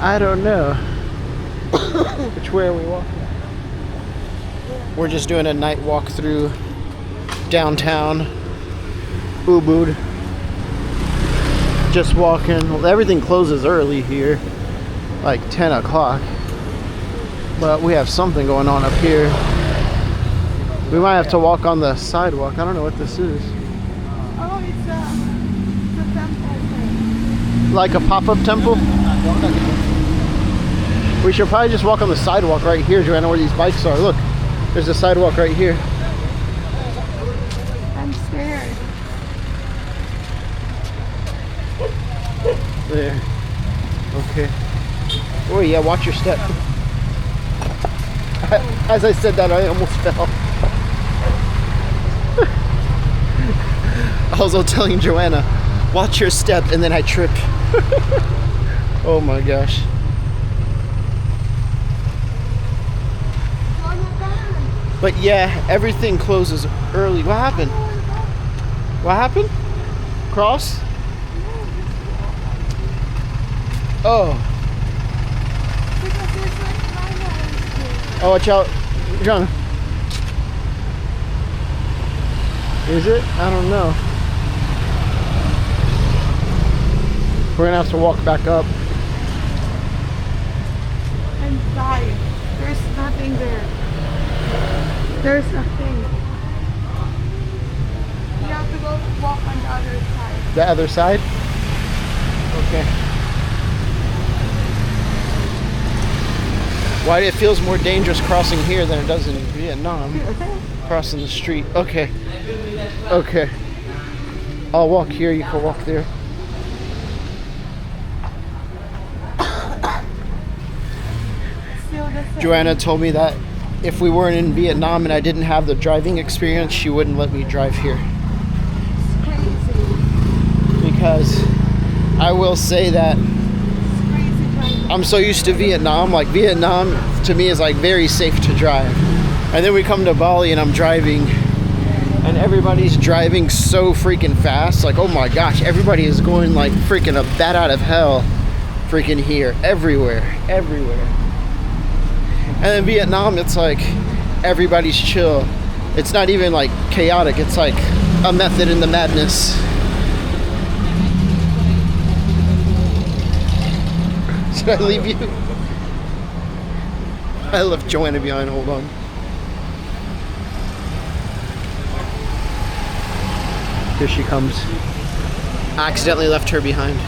I don't know. Which way are we walking? We're just doing a night walk through downtown Ubud. Just walking. Well, everything closes early here, like 10 o'clock. But we have something going on up here. We might have to walk on the sidewalk. I don't know what this is. Oh, it's a temple thing. Like a pop-up temple? We should probably just walk on the sidewalk right here, Joanna, where these bikes are. Look, there's a sidewalk right here. I'm scared. There. Okay. Oh yeah, watch your step. As I said that, I almost fell. I was telling Joanna, watch your step, and then I trip. Oh my gosh. But yeah, everything closes early. What happened? What happened? Cross? Oh. Oh, watch out. John. Is it? I don't know. We're gonna have to walk back up. I'm dying. There's nothing there. There's nothing. You have to go walk on the other side. The other side? Okay. Why it feels more dangerous crossing here than it does in Vietnam. Crossing the street. Okay. Okay. I'll walk here, you can walk there. Joanna told me that if we weren't in Vietnam and I didn't have the driving experience, she wouldn't let me drive here. It's crazy. Because I will say that I'm so used to Vietnam. Like Vietnam to me is like very safe to drive. And then we come to Bali and I'm driving and everybody's driving so freaking fast. Like, oh my gosh, everybody is going like freaking a bat out of hell freaking here. Everywhere. And in Vietnam, it's like everybody's chill. It's not even like chaotic. It's like a method in the madness. Should I leave you? I left Joanna behind. Hold on. Here she comes. I accidentally left her behind.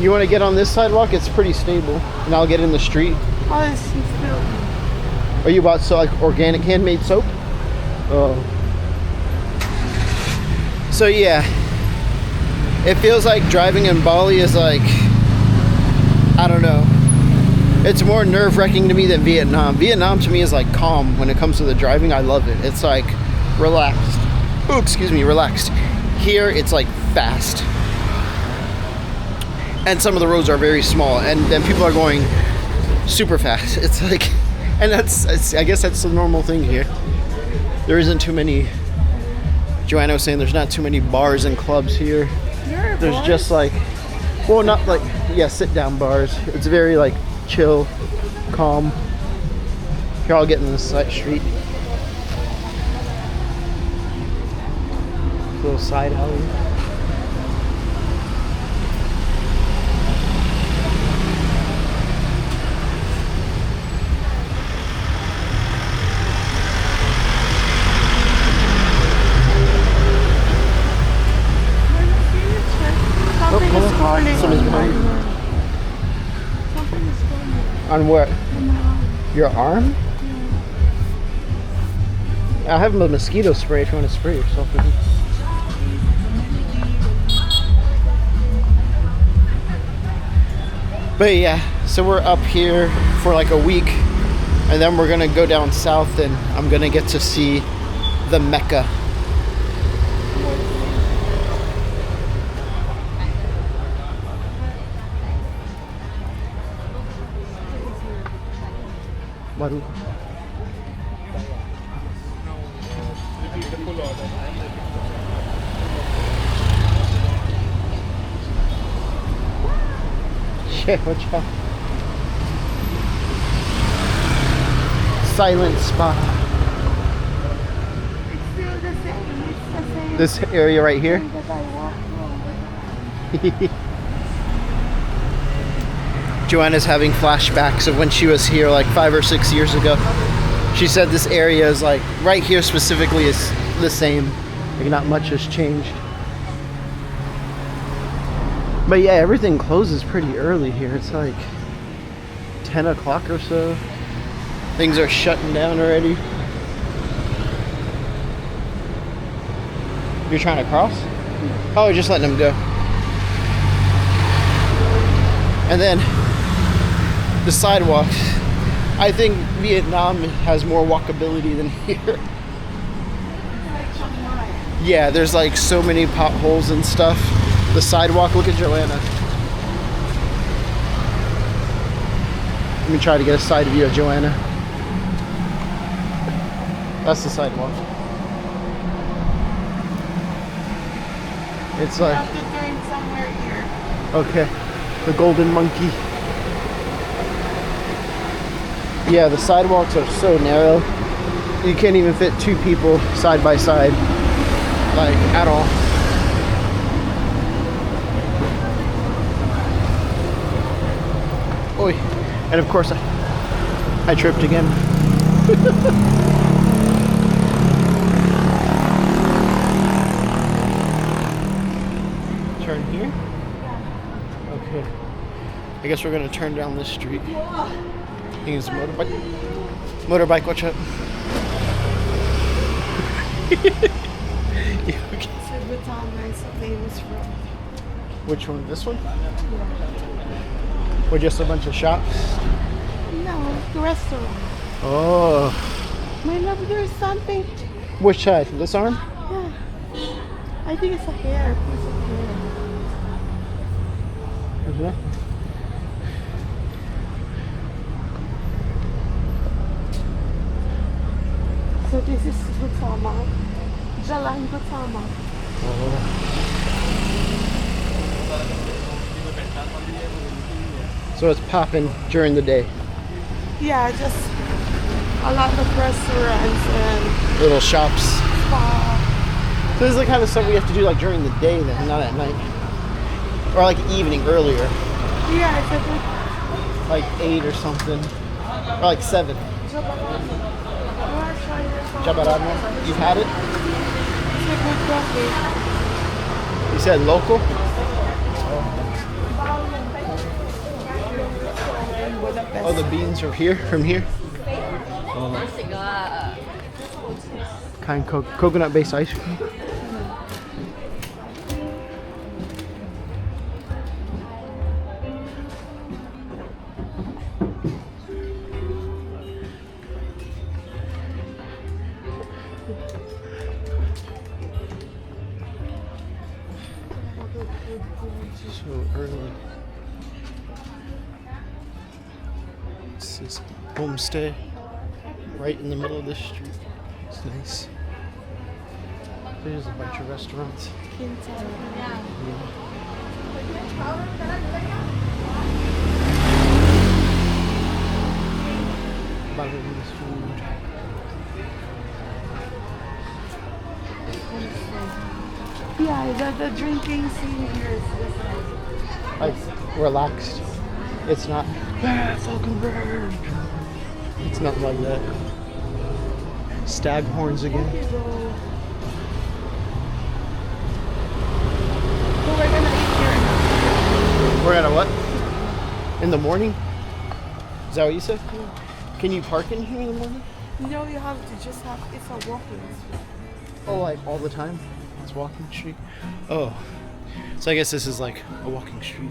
You want to get on this sidewalk? It's pretty stable. And I'll get in the street. Oh, it's still. Are you about like organic handmade soap? Oh. So yeah. It feels like driving in Bali is like, I don't know. It's more nerve-wracking to me than Vietnam. Vietnam to me is like calm when it comes to the driving. I love it. It's like relaxed. Oh, excuse me, relaxed. Here it's like fast. And some of the roads are very small and then people are going super fast. It's like, and I guess that's the normal thing here. There isn't too many, Joanna was saying there's not too many bars and clubs here. There's just like, well, not like, yeah, sit down bars. It's very like chill, calm. Here, I'll get in this side street. Little side alley. Something is calling. Something's behind you. Something is calling. On what? Your arm? I have a mosquito spray if you want to spray yourself with it. But yeah, so we're up here for like a week and then we're gonna go down south and I'm gonna get to see the Mecca. Baru. Okay, watch out. Silent spot. It's still the same. It's the same. This area right here. thing that I walk through. Joanna's having flashbacks of when she was here like 5 or 6 years ago. She said this area is like, right here specifically is the same. Like not much has changed. But yeah, everything closes pretty early here. It's like 10 o'clock or so. Things are shutting down already. You're trying to cross? Oh, just letting them go. And then the sidewalks. I think Vietnam has more walkability than here. Yeah, there's like so many potholes and stuff. The sidewalk, look at Joanna. Let me try to get a side view of Joanna. That's the sidewalk. It's You like, have to turn somewhere here. okay, the golden monkey. Yeah, the sidewalks are so narrow. You can't even fit 2 people side by side, like at all. Oi. And of course I tripped again. Turn here? Okay. I guess we're gonna turn down this street. I think it's a motorbike. Motorbike, watch out. You okay? So the town is so famous from. Which one? This one? Or just a bunch of shops? No, the restaurant. Oh. My love, there's something. Which side? This arm? Yeah. I think it's a hair. Piece of hair. Okay. So this is Gutama. Jalan Gutama. So it's popping during the day. Yeah, just a lot of restaurants and Little shops. spa. So this is the kind of stuff we have to do like during the day then, not at night. Or like evening, earlier. Yeah, it's a good Like 8 or something. Or like 7. Jabaradna. You've had it? It's a good coffee. You said local? Oh, the beans are here, from here? Kind coconut based ice cream. So early. This is homestay right in the middle of the street. It's nice. There's a bunch of restaurants. Balinese food. Yeah, the drinking scene here is just Like relaxed. It's not fucking bird. It's not like that. Stag horns again. So we're gonna eat here. We're at a what? In the morning? Is that what you said? Can you park in here in the morning? No, you have to just have, it's a walking street. Oh, like all the time? It's walking street? Oh. So I guess this is like a walking street.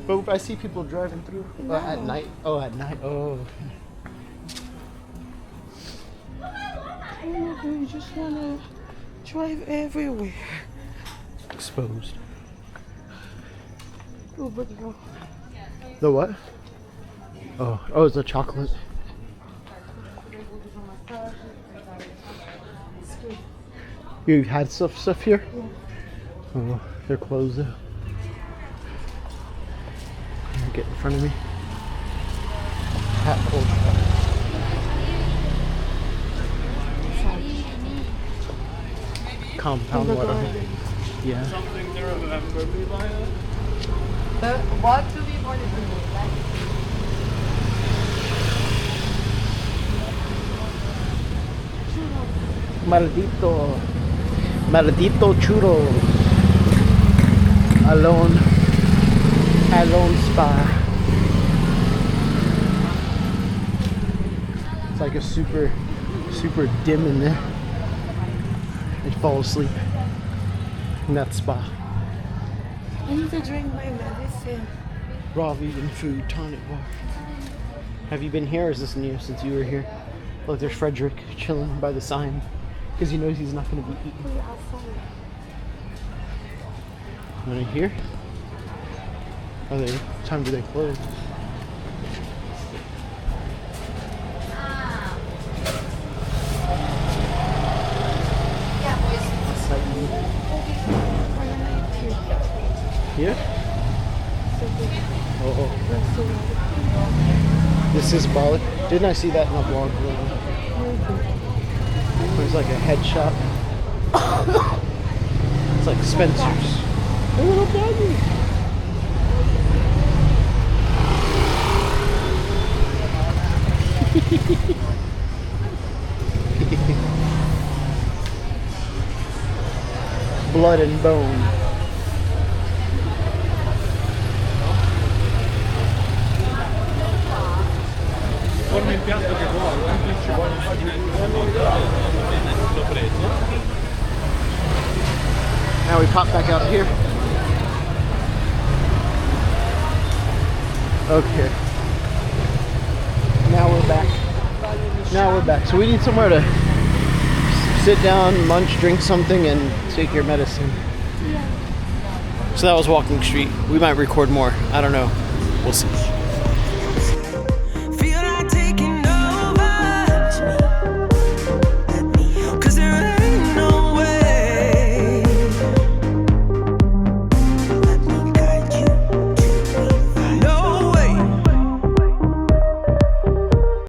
But I see people driving through at night. Oh, at night. Oh. Oh, you just wanna drive everywhere. Exposed. Ubud Bali. The what? Oh, it's a chocolate. You had stuff here? Oh, they're closed though. get in front of me. Hot cold. Compound water. Yeah. Something to remember me by. What do we want to do? Maldito. Maldito churro. Alone spa. It's like a super dim in there. I'd fall asleep in that spa. I need to drink my medicine. Raw vegan food, tonic bar. Have you been here or is this new since you were here? Look, there's Frederick chilling by the sign because he knows he's not going to be eaten. Right here? Are they? What time do they close? Here? Oh. This is Bali. Didn't I see that in a vlog? There's like a head shop. It's like Spencer's. A little doggy. Blood and bone. Now we pop back out here. Okay. Now we're back. So we need somewhere to sit down, lunch, drink something, and take your medicine. Yeah. So that was Walking Street. We might record more. I don't know. We'll see.